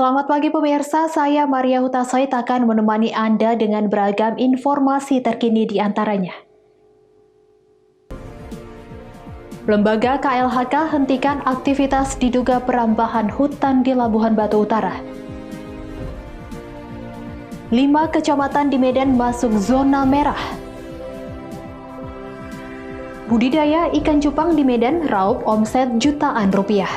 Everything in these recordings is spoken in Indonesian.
Selamat pagi pemirsa, saya Maria Hutasait akan menemani Anda dengan beragam informasi terkini di antaranya. Lembaga KLHK hentikan aktivitas diduga perambahan hutan di Labuhan Batu Utara. 5 kecamatan di Medan masuk zona merah. Budidaya ikan cupang di Medan raup omset jutaan rupiah.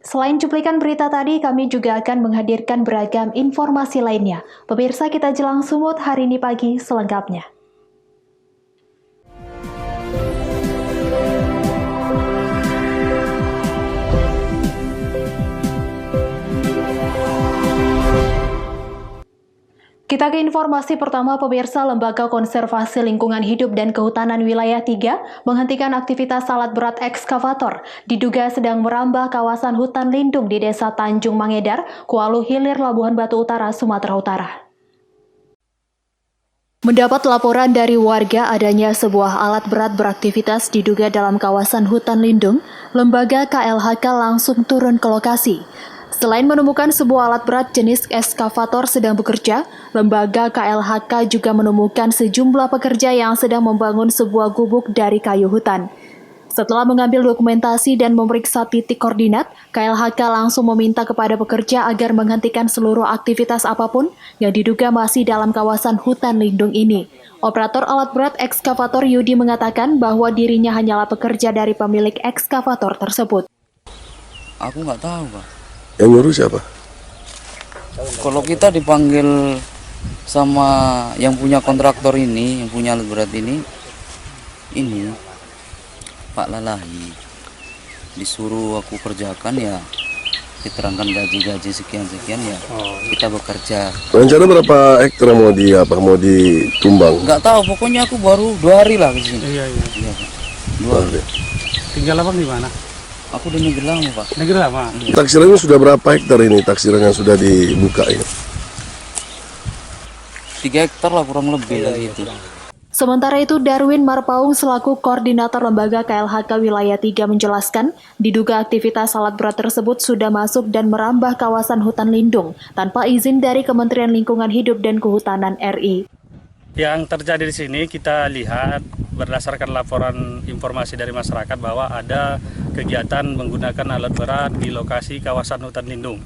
Selain cuplikan berita tadi, kami juga akan menghadirkan beragam informasi lainnya. Pemirsa, kita jelang sumut hari ini pagi selengkapnya. Kita ke informasi pertama, pemirsa. Lembaga Konservasi Lingkungan Hidup dan Kehutanan Wilayah 3 menghentikan aktivitas alat berat ekskavator. Diduga sedang merambah kawasan hutan lindung di Desa Tanjung Mangedar, Kualu Hilir, Labuhan Batu Utara, Sumatera Utara. Mendapat laporan dari warga adanya sebuah alat berat beraktivitas diduga dalam kawasan hutan lindung, lembaga KLHK langsung turun ke lokasi. Selain menemukan sebuah alat berat jenis ekskavator sedang bekerja, lembaga KLHK juga menemukan sejumlah pekerja yang sedang membangun sebuah gubuk dari kayu hutan. Setelah mengambil dokumentasi dan memeriksa titik koordinat, KLHK langsung meminta kepada pekerja agar menghentikan seluruh aktivitas apapun yang diduga masih dalam kawasan hutan lindung ini. Operator alat berat ekskavator Yudi mengatakan bahwa dirinya hanyalah pekerja dari pemilik ekskavator tersebut. Aku nggak tahu, Pak. Yang nyuruh siapa? Kalau kita dipanggil sama yang punya kontraktor ini, yang punya alat berat ini Pak Lalahi. Disuruh aku kerjakan ya, diterangkan gaji sekian-sekian ya, kita bekerja. Rencana berapa hektar mau ditumbang? Nggak tahu, pokoknya aku baru 2 hari lah ke sini. Iya. Iya, Pak. 2 hari. Tinggal abang di mana? Aku di Negeri Lama, Pak. Negeri Lama. Taksirannya sudah berapa hektar ini taksiran yang sudah dibuka ini? 3 hektar lah kurang lebih lah gitu. Sementara itu, Darwin Marpaung selaku koordinator lembaga KLHK Wilayah 3 menjelaskan, diduga aktivitas alat berat tersebut sudah masuk dan merambah kawasan hutan lindung tanpa izin dari Kementerian Lingkungan Hidup dan Kehutanan RI. Yang terjadi di sini kita lihat berdasarkan laporan informasi dari masyarakat bahwa ada kegiatan menggunakan alat berat di lokasi kawasan hutan lindung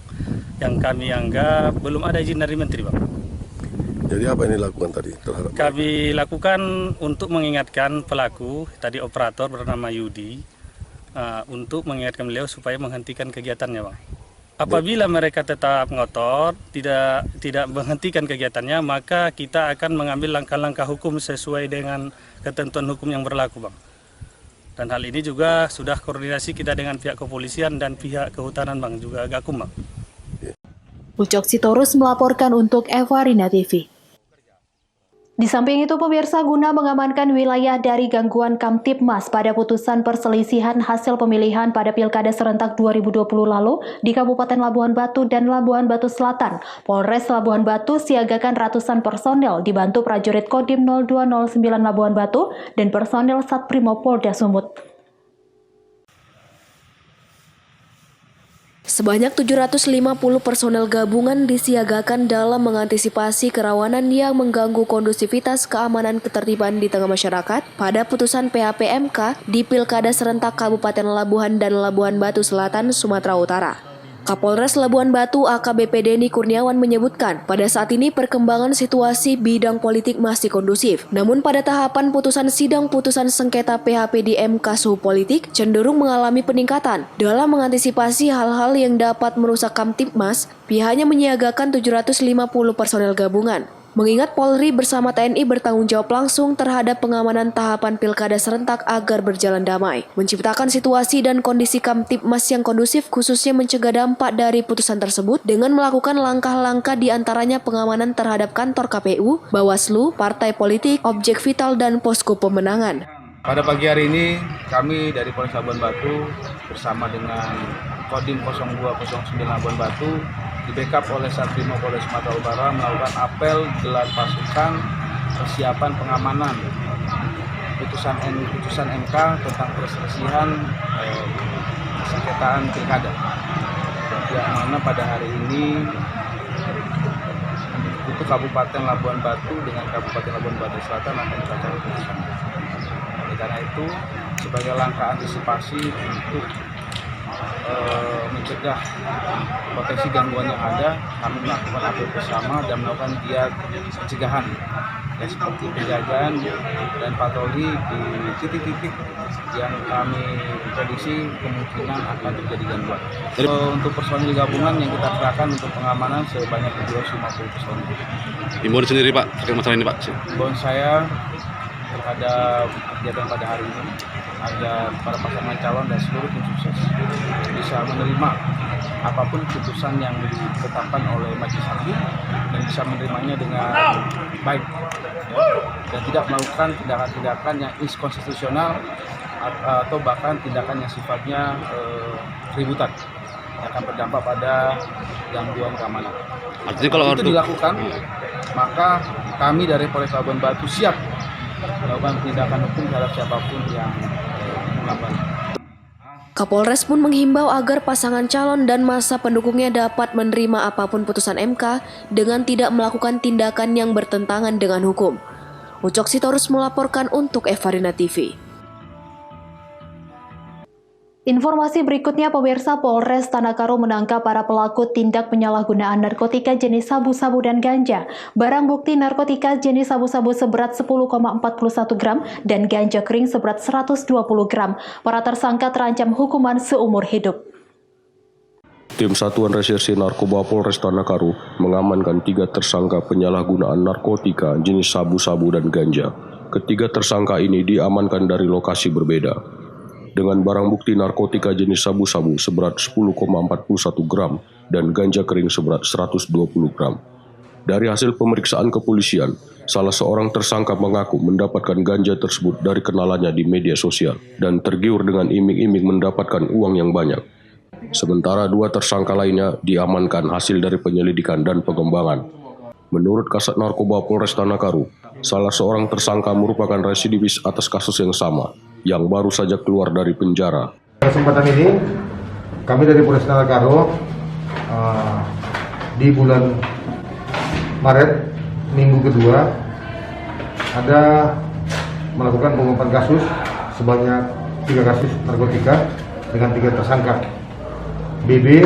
yang kami anggap belum ada izin dari Menteri, Bang. Jadi apa yang dilakukan tadi terhadap? Kami lakukan untuk mengingatkan pelaku, tadi operator bernama Yudi, untuk mengingatkan beliau supaya menghentikan kegiatannya, Bang. Apabila mereka tetap ngotot, tidak menghentikan kegiatannya, maka kita akan mengambil langkah-langkah hukum sesuai dengan ketentuan hukum yang berlaku, Bang. Dan hal ini juga sudah koordinasi kita dengan pihak kepolisian dan pihak kehutanan, Bang, juga Gakum, Bang. Ucok Sitorus melaporkan untuk Evarina TV. Di samping itu, pemirsa, guna mengamankan wilayah dari gangguan Kamtibmas pada putusan perselisihan hasil pemilihan pada Pilkada Serentak 2020 lalu di Kabupaten Labuhan Batu dan Labuhan Batu Selatan, Polres Labuhan Batu siagakan ratusan personel dibantu prajurit Kodim 0209 Labuhan Batu dan personel Satprimo Polda Sumut. Sebanyak 750 personel gabungan disiagakan dalam mengantisipasi kerawanan yang mengganggu kondusivitas keamanan ketertiban di tengah masyarakat pada putusan PHP-MK di Pilkada Serentak Kabupaten Labuhan dan Labuhan Batu Selatan, Sumatera Utara. Kapolres Labuhan Batu AKBP Denny Kurniawan menyebutkan, pada saat ini perkembangan situasi bidang politik masih kondusif. Namun pada tahapan putusan sidang putusan sengketa PHP di MK suhu politik cenderung mengalami peningkatan. Dalam mengantisipasi hal-hal yang dapat merusak Kamtibmas, pihaknya menyiagakan 750 personel gabungan. Mengingat Polri bersama TNI bertanggung jawab langsung terhadap pengamanan tahapan Pilkada Serentak agar berjalan damai, menciptakan situasi dan kondisi Kamtibmas yang kondusif khususnya mencegah dampak dari putusan tersebut dengan melakukan langkah-langkah diantaranya pengamanan terhadap kantor KPU, Bawaslu, partai politik, objek vital, dan posko pemenangan. Pada pagi hari ini kami dari Polres Labuhan Batu bersama dengan Kodim 0209 Labuhan Batu di backup oleh Satprimo Polda Sumatera Utara melakukan apel gelar pasukan persiapan pengamanan putusan MK tentang perselisihan sengketaan pilkada. yang mana pada hari ini untuk Kabupaten Labuan Batu dengan Kabupaten Labuan Batu Selatan akan dilakukan putusan. Oleh karena itu, sebagai langkah antisipasi untuk mencegah potensi gangguan yang ada, kami melakukan apel bersama dan melakukan giat pencegahan, ya, seperti penjagaan dan patroli di titik-titik yang kami prediksi kemungkinan akan terjadi gangguan. Untuk personil gabungan yang kita kerahkan untuk pengamanan sebanyak 250 personil. Himbauan sendiri Pak, terkait masalah ini Pak? Himbauan saya terhadap kegiatan pada hari ini agar para pasangan calon dan seluruh tim sukses bisa menerima apapun putusan yang ditetapkan oleh majelis hakim dan bisa menerimanya dengan baik, ya, dan tidak melakukan tindakan-tindakan yang inkonstitusional atau bahkan tindakan yang sifatnya keributan yang akan berdampak pada gangguan keamanan. Artinya kalau itu dilakukan, maka kami dari Polres Labuan Batu siap melakukan tindakan hukum terhadap siapapun yang melakukan. Kapolres pun menghimbau agar pasangan calon dan masa pendukungnya dapat menerima apapun putusan MK dengan tidak melakukan tindakan yang bertentangan dengan hukum. Ucok Sitorus melaporkan untuk Evarina TV. Informasi berikutnya, pemirsa, Polres Tanakaru menangkap para pelaku tindak penyalahgunaan narkotika jenis sabu-sabu dan ganja. Barang bukti narkotika jenis sabu-sabu seberat 10,41 gram dan ganja kering seberat 120 gram. Para tersangka terancam hukuman seumur hidup. Tim Satuan Reserse Narkoba Polres Tanakaru mengamankan 3 tersangka penyalahgunaan narkotika jenis sabu-sabu dan ganja. Ketiga tersangka ini diamankan dari lokasi berbeda. Dengan barang bukti narkotika jenis sabu-sabu seberat 10,41 gram dan ganja kering seberat 120 gram. Dari hasil pemeriksaan kepolisian, salah seorang tersangka mengaku mendapatkan ganja tersebut dari kenalannya di media sosial dan tergiur dengan iming-iming mendapatkan uang yang banyak. Sementara 2 tersangka lainnya diamankan hasil dari penyelidikan dan pengembangan. Menurut Kasat Narkoba Polres Tanakaru, salah seorang tersangka merupakan residivis atas kasus yang sama, yang baru saja keluar dari penjara. Kesempatan ini, kami dari Polres Tanakaru di bulan Maret, minggu kedua, ada melakukan pengungkapan kasus sebanyak 3 kasus narkotika dengan 3 tersangka. BB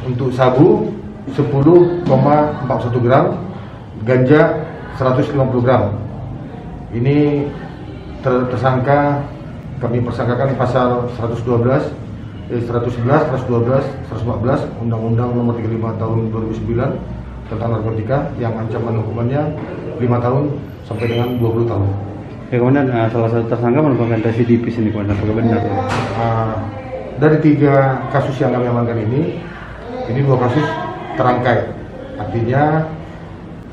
untuk sabu 10,41 gram, ganja 150 gram. Ini tersangka kami persangkakan pasal 111, 111, 112, 114 Undang-Undang Nomor 35 Tahun 2009 tentang narkotika yang ancaman hukumannya 5 tahun sampai dengan 20 tahun. Ya, kemudian salah satu tersangka merupakan residivis ini, apakah benar? Dari 3 kasus yang kami amankan ini 2 kasus terangkai. Artinya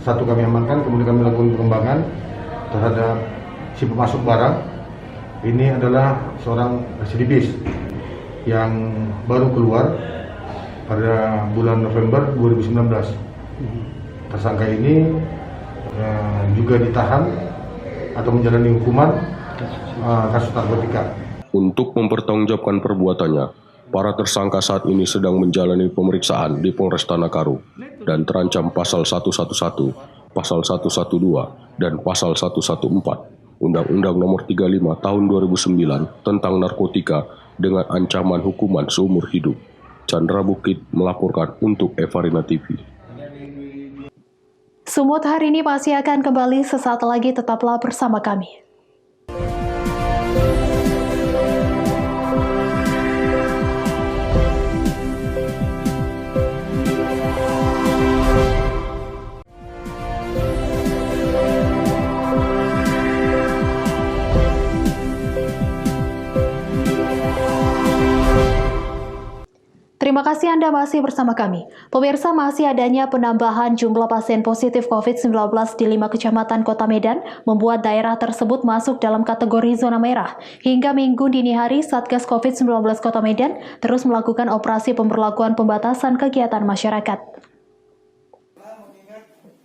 1 kami amankan, kemudian kami lakukan pengembangan terhadap si pemasok barang. Ini adalah seorang residivis yang baru keluar pada bulan November 2019. Tersangka ini juga ditahan atau menjalani hukuman kasus narkotika. Untuk mempertanggungjawabkan perbuatannya, para tersangka saat ini sedang menjalani pemeriksaan di Polres Tanakaru dan terancam pasal 111, pasal 112, dan pasal 114 Undang-Undang Nomor 35 Tahun 2009 tentang narkotika dengan ancaman hukuman seumur hidup. Chandra Bukit melaporkan untuk Evarina TV. Sumut hari ini masih akan kembali sesaat lagi, tetaplah bersama kami. Terima kasih Anda masih bersama kami. Pemirsa, masih adanya penambahan jumlah pasien positif COVID-19 di 5 kecamatan Kota Medan membuat daerah tersebut masuk dalam kategori zona merah. Hingga Minggu dini hari, Satgas COVID-19 Kota Medan terus melakukan operasi pemberlakuan pembatasan kegiatan masyarakat.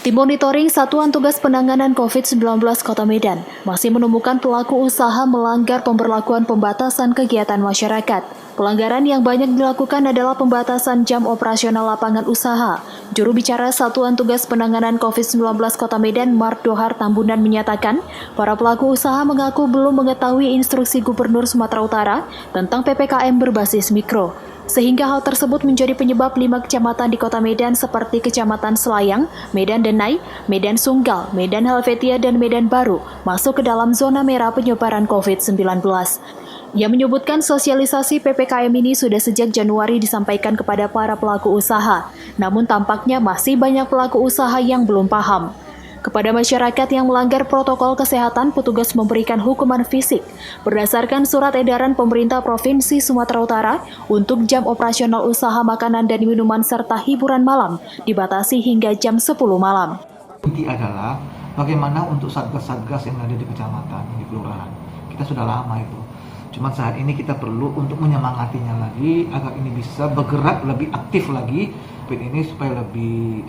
Tim monitoring Satuan Tugas Penanganan COVID-19 Kota Medan masih menemukan pelaku usaha melanggar pemberlakuan pembatasan kegiatan masyarakat. Pelanggaran yang banyak dilakukan adalah pembatasan jam operasional lapangan usaha. Juru bicara Satuan Tugas Penanganan COVID-19 Kota Medan, Mart Dohar Tambunan menyatakan, para pelaku usaha mengaku belum mengetahui instruksi Gubernur Sumatera Utara tentang PPKM berbasis mikro. Sehingga hal tersebut menjadi penyebab 5 kecamatan di Kota Medan seperti Kecamatan Selayang, Medan Denai, Medan Sunggal, Medan Helvetia, dan Medan Baru masuk ke dalam zona merah penyebaran COVID-19. Ia menyebutkan sosialisasi PPKM ini sudah sejak Januari disampaikan kepada para pelaku usaha, namun tampaknya masih banyak pelaku usaha yang belum paham. Kepada masyarakat yang melanggar protokol kesehatan, petugas memberikan hukuman fisik berdasarkan surat edaran pemerintah Provinsi Sumatera Utara untuk jam operasional usaha makanan dan minuman serta hiburan malam dibatasi hingga jam 10 malam. Inti adalah bagaimana untuk satgas-satgas yang ada di kecamatan, di kelurahan. Kita sudah lama itu. Cuma saat ini kita perlu untuk menyemangatinya lagi agar ini bisa bergerak lebih aktif lagi ini supaya lebih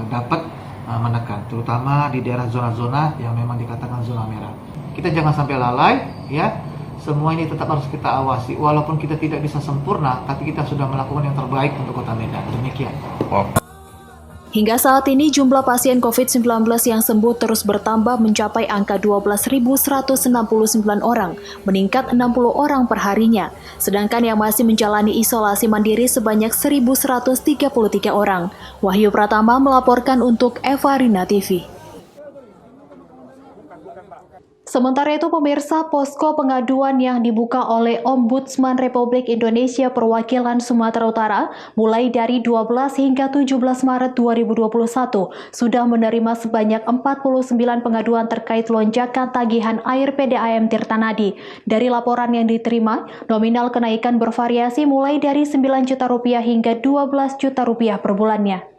dapat menekan, terutama di daerah zona-zona yang memang dikatakan zona merah. Kita jangan sampai lalai, ya. Semua ini tetap harus kita awasi. Walaupun kita tidak bisa sempurna, tapi kita sudah melakukan yang terbaik untuk Kota Medan. Demikian. Hingga saat ini jumlah pasien COVID-19 yang sembuh terus bertambah mencapai angka 12.169 orang, meningkat 60 orang per harinya. Sedangkan yang masih menjalani isolasi mandiri sebanyak 1.133 orang. Wahyu Pratama melaporkan untuk Evarina TV. Sementara itu, pemirsa, posko pengaduan yang dibuka oleh Ombudsman Republik Indonesia Perwakilan Sumatera Utara mulai dari 12 hingga 17 Maret 2021 sudah menerima sebanyak 49 pengaduan terkait lonjakan tagihan air PDAM Tirtanadi. Dari laporan yang diterima, nominal kenaikan bervariasi mulai dari 9 juta rupiah hingga 12 juta rupiah per bulannya.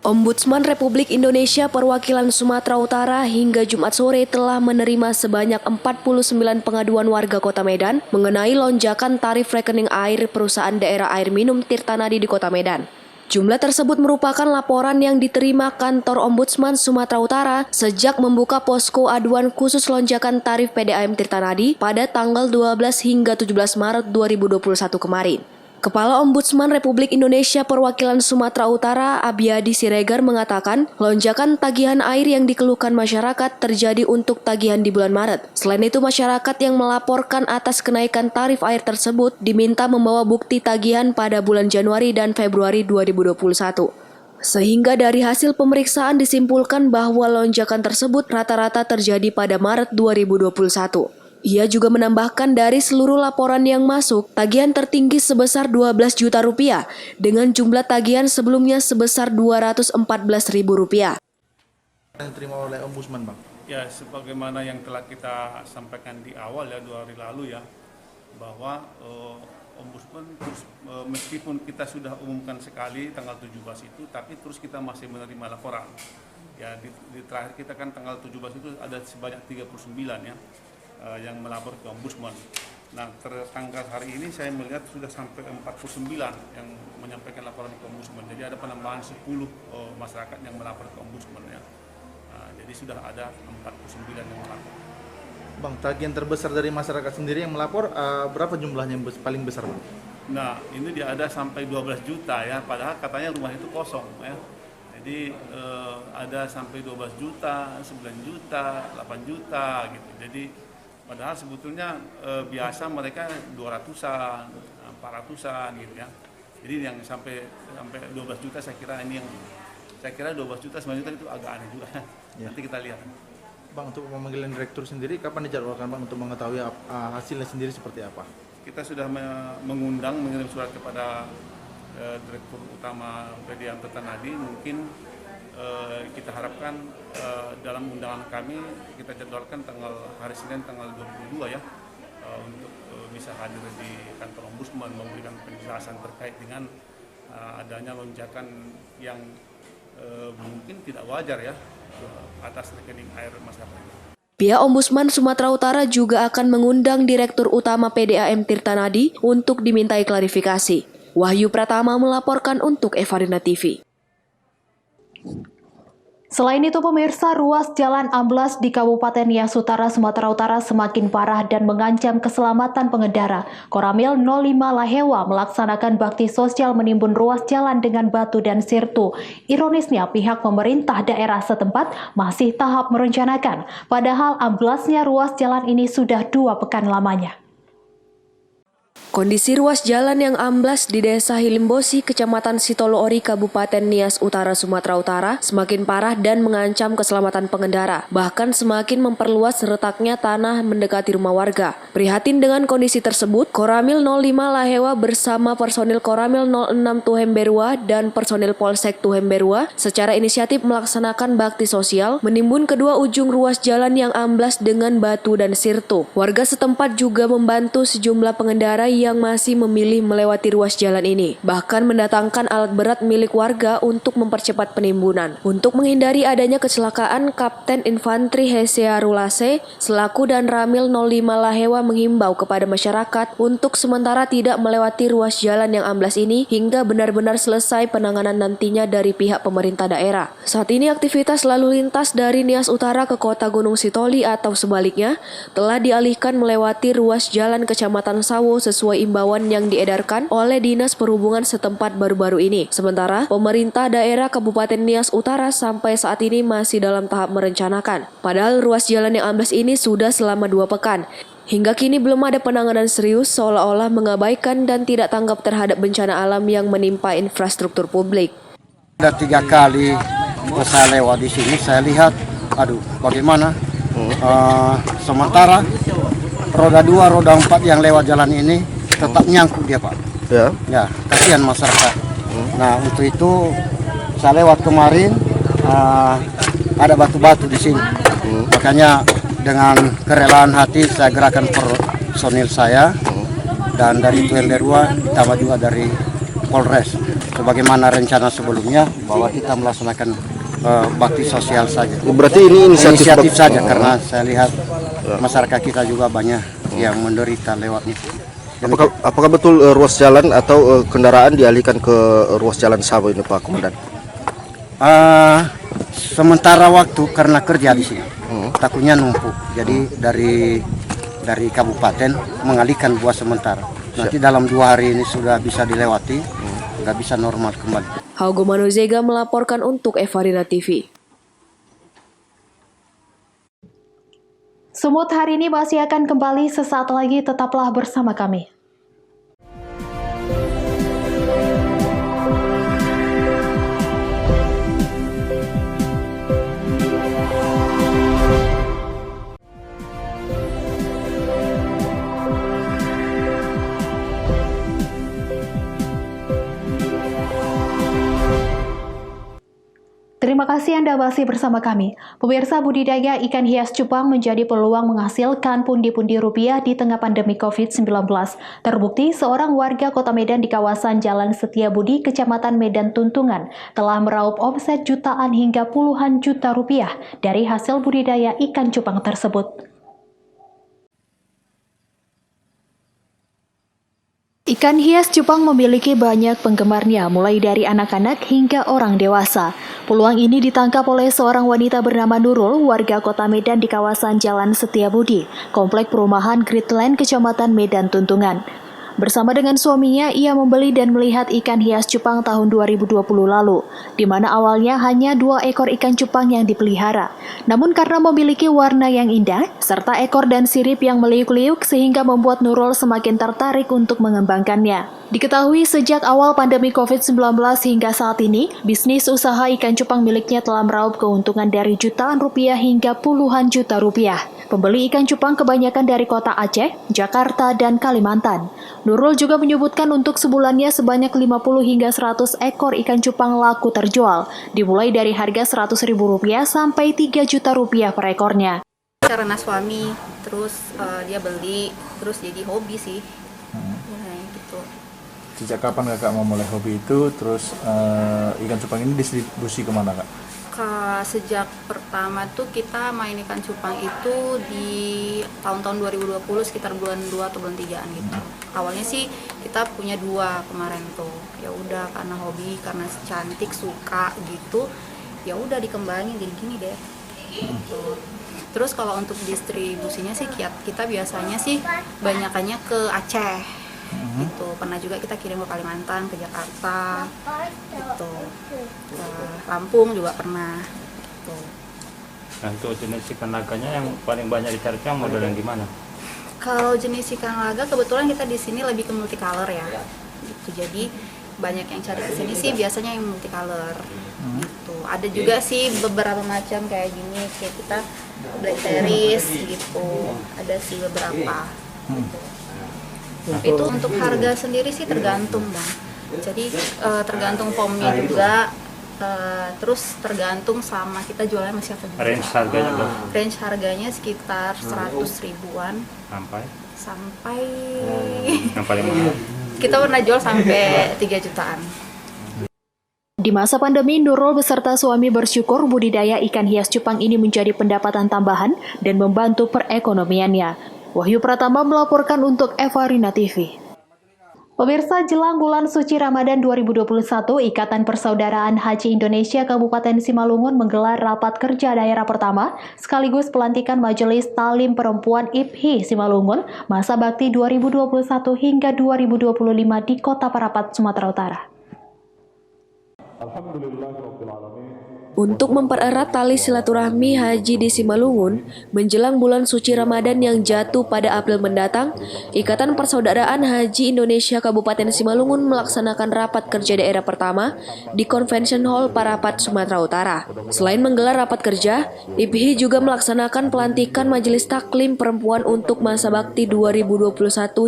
Ombudsman Republik Indonesia Perwakilan Sumatera Utara hingga Jumat sore telah menerima sebanyak 49 pengaduan warga Kota Medan mengenai lonjakan tarif rekening air perusahaan daerah air minum Tirtanadi di Kota Medan. Jumlah tersebut merupakan laporan yang diterima Kantor Ombudsman Sumatera Utara sejak membuka posko aduan khusus lonjakan tarif PDAM Tirtanadi pada tanggal 12 hingga 17 Maret 2021 kemarin. Kepala Ombudsman Republik Indonesia Perwakilan Sumatera Utara, Abiyadi Siregar mengatakan, lonjakan tagihan air yang dikeluhkan masyarakat terjadi untuk tagihan di bulan Maret. Selain itu, masyarakat yang melaporkan atas kenaikan tarif air tersebut diminta membawa bukti tagihan pada bulan Januari dan Februari 2021. Sehingga dari hasil pemeriksaan disimpulkan bahwa lonjakan tersebut rata-rata terjadi pada Maret 2021. Ia juga menambahkan dari seluruh laporan yang masuk, tagihan tertinggi sebesar 12 juta rupiah dengan jumlah tagihan sebelumnya sebesar 214.000 rupiah. Yang diterima oleh Ombudsman, Bang? Ya, sebagaimana yang telah kita sampaikan di awal ya 2 hari lalu ya, bahwa Ombudsman terus, meskipun kita sudah umumkan sekali tanggal 17 itu, tapi terus kita masih menerima laporan. Ya, di terakhir kita kan tanggal 17 itu ada sebanyak 39 ya. Yang melapor ke Ombudsman. Nah, tanggal hari ini saya melihat sudah sampai 49 yang menyampaikan laporan ke Ombudsman. Jadi ada penambahan 10 masyarakat yang melapor ke Ombudsman ya. Jadi sudah ada 49 yang melapor. Bang, tagihan terbesar dari masyarakat sendiri yang melapor berapa jumlahnya yang paling besar, Bang? Nah, ini dia ada sampai 12 juta ya, padahal katanya rumah itu kosong ya. Jadi ada sampai 12 juta, 9 juta, 8 juta gitu. Jadi padahal sebetulnya biasa mereka 200-an, 400-an gitu ya. Jadi yang sampai 12 juta saya kira 12 juta, 9 juta itu agak aneh juga. Ya. Nanti kita lihat. Bang, untuk pemanggilan direktur sendiri kapan dijadwalkan, Bang, untuk mengetahui hasilnya sendiri seperti apa? Kita sudah mengirim surat kepada Direktur Utama PDAM Tirtanadi. Mungkin kita harapkan dalam undangan kami kita jadwalkan hari Senin tanggal 22 ya untuk bisa hadir di kantor Ombudsman memberikan penjelasan terkait dengan adanya lonjakan yang mungkin tidak wajar ya atas rekening air masyarakat. Pihak Ombudsman Sumatera Utara juga akan mengundang Direktur Utama PDAM Tirtanadi untuk dimintai klarifikasi. Wahyu Pratama melaporkan untuk Evarina TV. Selain itu, pemirsa, ruas jalan amblas di Kabupaten Nias Utara, Sumatera Utara semakin parah dan mengancam keselamatan pengendara. Koramil 05 Lahewa melaksanakan bakti sosial menimbun ruas jalan dengan batu dan sirtu. Ironisnya, pihak pemerintah daerah setempat masih tahap merencanakan, padahal amblasnya ruas jalan ini sudah 2 pekan lamanya. Kondisi ruas jalan yang amblas di Desa Hilimbosi, Kecamatan Sitoloori, Kabupaten Nias Utara, Sumatera Utara semakin parah dan mengancam keselamatan pengendara, bahkan semakin memperluas retaknya tanah mendekati rumah warga. Prihatin dengan kondisi tersebut, Koramil 05 Lahewa bersama personil Koramil 06 Tuhemberua dan personil Polsek Tuhemberua secara inisiatif melaksanakan bakti sosial menimbun kedua ujung ruas jalan yang amblas dengan batu dan sirtu. Warga setempat juga membantu sejumlah pengendara yang masih memilih melewati ruas jalan ini, bahkan mendatangkan alat berat milik warga untuk mempercepat penimbunan. Untuk menghindari adanya kecelakaan, Kapten Infantri Hesea Rulase selaku dan Ramil 05 Lahewa menghimbau kepada masyarakat untuk sementara tidak melewati ruas jalan yang amblas ini hingga benar-benar selesai penanganan nantinya dari pihak pemerintah daerah. Saat ini aktivitas lalu lintas dari Nias Utara ke Kota Gunung Sitoli atau sebaliknya telah dialihkan melewati ruas jalan Kecamatan Sawo sesuai imbauan yang diedarkan oleh Dinas Perhubungan setempat baru-baru ini. Sementara, pemerintah daerah Kabupaten Nias Utara sampai saat ini masih dalam tahap merencanakan. Padahal ruas jalan yang amblas ini sudah selama 2 pekan. Hingga kini belum ada penanganan serius, seolah-olah mengabaikan dan tidak tanggap terhadap bencana alam yang menimpa infrastruktur publik. Ada 3 kali saya lewat di sini, saya lihat, bagaimana sementara roda 2, roda 4 yang lewat jalan ini tetap nyangkut dia, Pak. Ya, kasihan masyarakat. Nah, untuk itu saya lewat kemarin ada batu-batu di sini. Makanya dengan kerelaan hati saya gerakan personil saya dan dari Tuhemberua tambah juga dari Polres. Sebagaimana rencana sebelumnya bahwa kita melaksanakan bakti sosial saja. Berarti ini inisiatif saja karena saya lihat masyarakat kita juga banyak yang menderita lewatnya. Apakah betul ruas jalan atau kendaraan dialihkan ke ruas jalan Sawo ini, Pak Komandan? Sementara waktu karena kerja di sini, takutnya numpuk. Jadi dari kabupaten mengalihkan buat sementara. Nanti dalam 2 hari ini sudah bisa dilewati, nggak bisa normal kembali. Haugo Manuzega melaporkan untuk Evarina TV. Sumut hari ini masih akan kembali sesaat lagi, tetaplah bersama kami. Terima kasih Anda masih bersama kami. Pemirsa, budidaya ikan hias cupang menjadi peluang menghasilkan pundi-pundi rupiah di tengah pandemi COVID-19. Terbukti seorang warga Kota Medan di kawasan Jalan Setiabudi, Kecamatan Medan Tuntungan, telah meraup omset jutaan hingga puluhan juta rupiah dari hasil budidaya ikan cupang tersebut. Ikan hias cupang memiliki banyak penggemarnya, mulai dari anak-anak hingga orang dewasa. Peluang ini ditangkap oleh seorang wanita bernama Nurul, warga Kota Medan di kawasan Jalan Setiabudi, Komplek Perumahan Gridland, Kecamatan Medan Tuntungan. Bersama dengan suaminya, ia membeli dan melihat ikan hias cupang tahun 2020 lalu, di mana awalnya hanya 2 ekor ikan cupang yang dipelihara. Namun karena memiliki warna yang indah, serta ekor dan sirip yang meliuk-liuk sehingga membuat Nurul semakin tertarik untuk mengembangkannya. Diketahui sejak awal pandemi COVID-19 hingga saat ini, bisnis usaha ikan cupang miliknya telah meraup keuntungan dari jutaan rupiah hingga puluhan juta rupiah. Pembeli ikan cupang kebanyakan dari kota Aceh, Jakarta, dan Kalimantan. Nurul juga menyebutkan untuk sebulannya sebanyak 50 hingga 100 ekor ikan cupang laku terjual, dimulai dari harga Rp100.000 sampai Rp3 juta per ekornya. Karena suami, terus dia beli, terus jadi hobi sih. Gitu. Sejak kapan kakak mau mulai hobi itu, terus ikan cupang ini distribusi kemana kak? Sejak pertama tuh kita main ikan cupang itu di tahun-tahun 2020 sekitar bulan 2 atau bulan 3-an gitu. Awalnya sih kita punya 2 kemarin tuh. Ya udah karena hobi, karena cantik, suka gitu. ya udah dikembangin jadi gini deh gitu. Terus kalau untuk distribusinya sih kita biasanya sih banyakannya ke Aceh gitu. Pernah juga kita kirim ke Kalimantan, ke Jakarta gitu, ke Lampung juga pernah gitu. Nah, untuk jenis ikan laganya yang paling banyak dicari yang model yang gimana? Kalau jenis ikan laga kebetulan kita di sini lebih ke multicolor ya gitu. Jadi banyak yang cari ke sini sih biasanya yang multicolor gitu. Ada juga sih beberapa macam kayak gini, kayak kita Black Series gitu, ada sih beberapa gitu. Itu untuk harga sendiri sih tergantung Bang, jadi tergantung pomnya juga, terus tergantung sama kita jualnya masih apa. Range harganya berapa? Range harganya sekitar 100 ribuan sampai yang paling mahal kita pernah jual sampai 3 jutaan. Di masa pandemi, Nurul beserta suami bersyukur budidaya ikan hias cupang ini menjadi pendapatan tambahan dan membantu perekonomiannya. Wahyu Pratama melaporkan untuk Evarina TV. Pemirsa, jelang bulan suci Ramadan 2021, Ikatan Persaudaraan Haji Indonesia Kabupaten Simalungun menggelar rapat kerja daerah pertama sekaligus pelantikan Majelis Talim Perempuan IPHI Simalungun masa bakti 2021 hingga 2025 di Kota Parapat, Sumatera Utara. Untuk mempererat tali silaturahmi haji di Simalungun menjelang bulan suci Ramadan yang jatuh pada April mendatang, Ikatan Persaudaraan Haji Indonesia Kabupaten Simalungun melaksanakan rapat kerja daerah pertama di Convention Hall Parapat, Sumatera Utara. Selain menggelar rapat kerja, IPHI juga melaksanakan pelantikan Majelis Taklim Perempuan untuk masa bakti 2021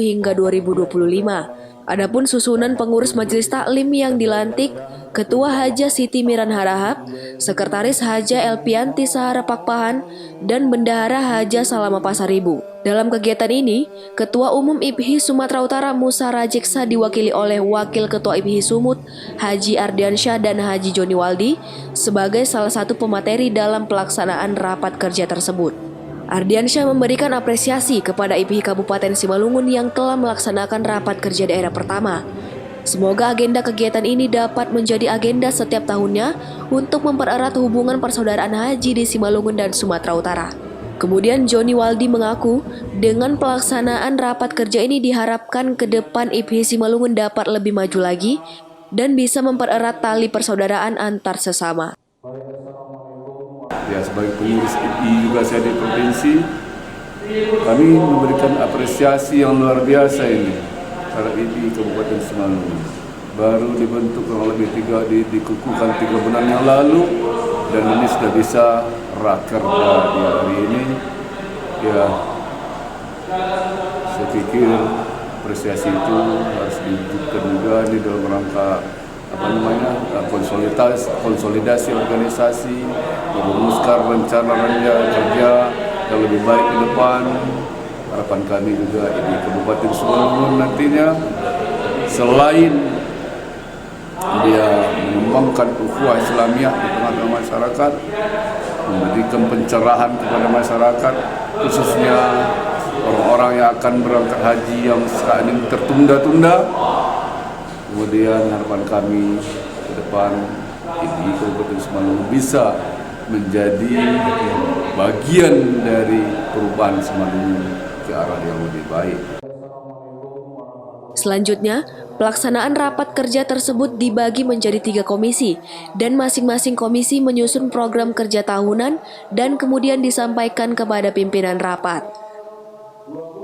hingga 2025. Adapun susunan pengurus Majelis Taklim yang dilantik, Ketua Haja Siti Miran Harahap, Sekretaris Haja Elpianti Sahara Pakpahan, dan Bendahara Haja Salama Pasaribu. Dalam kegiatan ini, Ketua Umum IPHI Sumatera Utara Musa Rajeksa diwakili oleh Wakil Ketua IPHI Sumut, Haji Ardiansyah dan Haji Joni Waldi, sebagai salah satu pemateri dalam pelaksanaan rapat kerja tersebut. Ardiansyah memberikan apresiasi kepada IPHI Kabupaten Simalungun yang telah melaksanakan rapat kerja daerah pertama. Semoga agenda kegiatan ini dapat menjadi agenda setiap tahunnya untuk mempererat hubungan persaudaraan haji di Simalungun dan Sumatera Utara. Kemudian Joni Waldi mengaku dengan pelaksanaan rapat kerja ini diharapkan ke depan IPHI Simalungun dapat lebih maju lagi dan bisa mempererat tali persaudaraan antar sesama. Ya, sebagai pengurus IPHI juga saya di provinsi, kami memberikan apresiasi yang luar biasa ini terhadap IPHI Kabupaten Simalungun. Baru dibentuk kurang lebih dikukuhkan 3 bulan yang lalu, dan ini sudah bisa rakerda di hari ini. Ya, saya pikir apresiasi itu harus diwujudkan juga di dalam rangka konsolidasi organisasi, merumuskan rencana kerja yang lebih baik ke depan. Harapan kami juga di Kabupaten Simalungun nantinya selain dia mengembangkan ukhuwah Islamiyah di tengah-tengah masyarakat, memberikan pencerahan kepada masyarakat, khususnya orang-orang yang akan berangkat haji yang saat ini tertunda-tunda. Kemudian harapan kami ke depan IPHI Kabupaten Simalungun bisa menjadi bagian dari perubahan Simalungun ke arah yang lebih baik. Selanjutnya, pelaksanaan rapat kerja tersebut dibagi menjadi 3 komisi dan masing-masing komisi menyusun program kerja tahunan dan kemudian disampaikan kepada pimpinan rapat.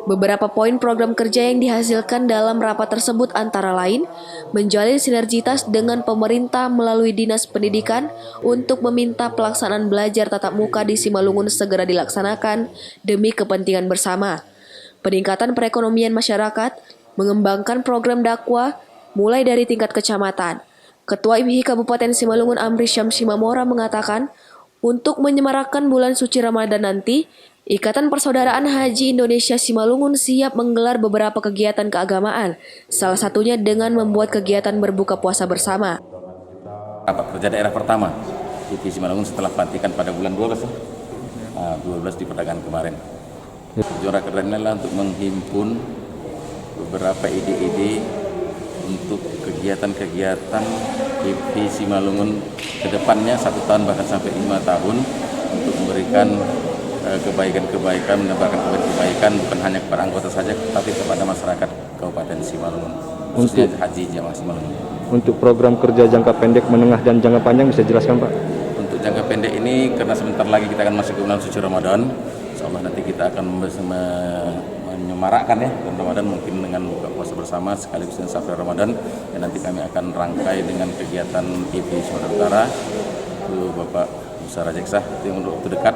Beberapa poin program kerja yang dihasilkan dalam rapat tersebut antara lain menjalin sinergitas dengan pemerintah melalui Dinas Pendidikan untuk meminta pelaksanaan belajar tatap muka di Simalungun segera dilaksanakan demi kepentingan bersama, peningkatan perekonomian masyarakat, mengembangkan program dakwah mulai dari tingkat kecamatan. Ketua IPHI Kabupaten Simalungun Amri Syamsi Mamora mengatakan, untuk menyemarakkan bulan suci Ramadan nanti, Ikatan Persaudaraan Haji Indonesia Simalungun siap menggelar beberapa kegiatan keagamaan, salah satunya dengan membuat kegiatan berbuka puasa bersama. Rapat kerja daerah pertama IPHI Simalungun setelah pelantikan pada bulan 12 di perdagangan kemarin. Tujuan rakerda ini adalah untuk menghimpun beberapa ide-ide untuk kegiatan-kegiatan IP Simalungun ke depannya 1 tahun bahkan sampai 5 tahun untuk memberikan kebaikan-kebaikan, menebarkan kebaikan bukan hanya kepada anggota saja, tapi kepada masyarakat Kabupaten Simalungun, khususnya haji jamaah Simalungun. Untuk program kerja jangka pendek, menengah, dan jangka panjang bisa jelaskan Pak? Untuk jangka pendek ini karena sebentar lagi kita akan masuk ke bulan suci Ramadan, insyaallah nanti kita akan menyemarakkan ya bulan Ramadan mungkin dengan buka puasa bersama sekaligus dengan safar Ramadan, dan nanti kami akan rangkai dengan kegiatan IP Sumatera Utara itu Bapak Musa Rajeksa yang untuk waktu dekat.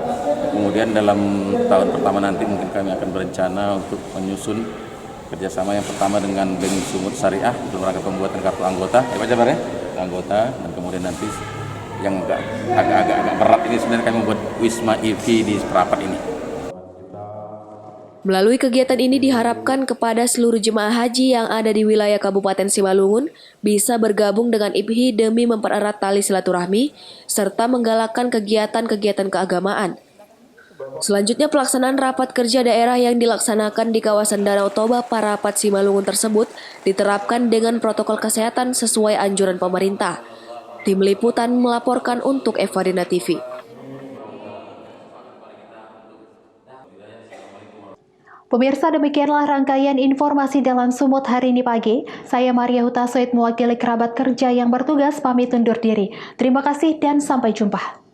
Kemudian dalam tahun pertama nanti mungkin kami akan berencana untuk menyusun kerjasama yang pertama dengan Bank Sumut Syariah untuk rangka pembuatan kartu anggota, ya Pak Jabar ya, anggota, dan kemudian nanti yang agak berat ini sebenarnya kami membuat Wisma IV di Perapat ini. Melalui kegiatan ini diharapkan kepada seluruh jemaah haji yang ada di wilayah Kabupaten Simalungun bisa bergabung dengan IPHI demi mempererat tali silaturahmi serta menggalakkan kegiatan-kegiatan keagamaan. Selanjutnya pelaksanaan rapat kerja daerah yang dilaksanakan di kawasan Danau Toba Parapat Simalungun tersebut diterapkan dengan protokol kesehatan sesuai anjuran pemerintah. Tim Liputan melaporkan untuk Evadina TV. Pemirsa, demikianlah rangkaian informasi dalam Sumut hari ini pagi. Saya Maria Hutasoid mewakili kerabat kerja yang bertugas pamit undur diri. Terima kasih dan sampai jumpa.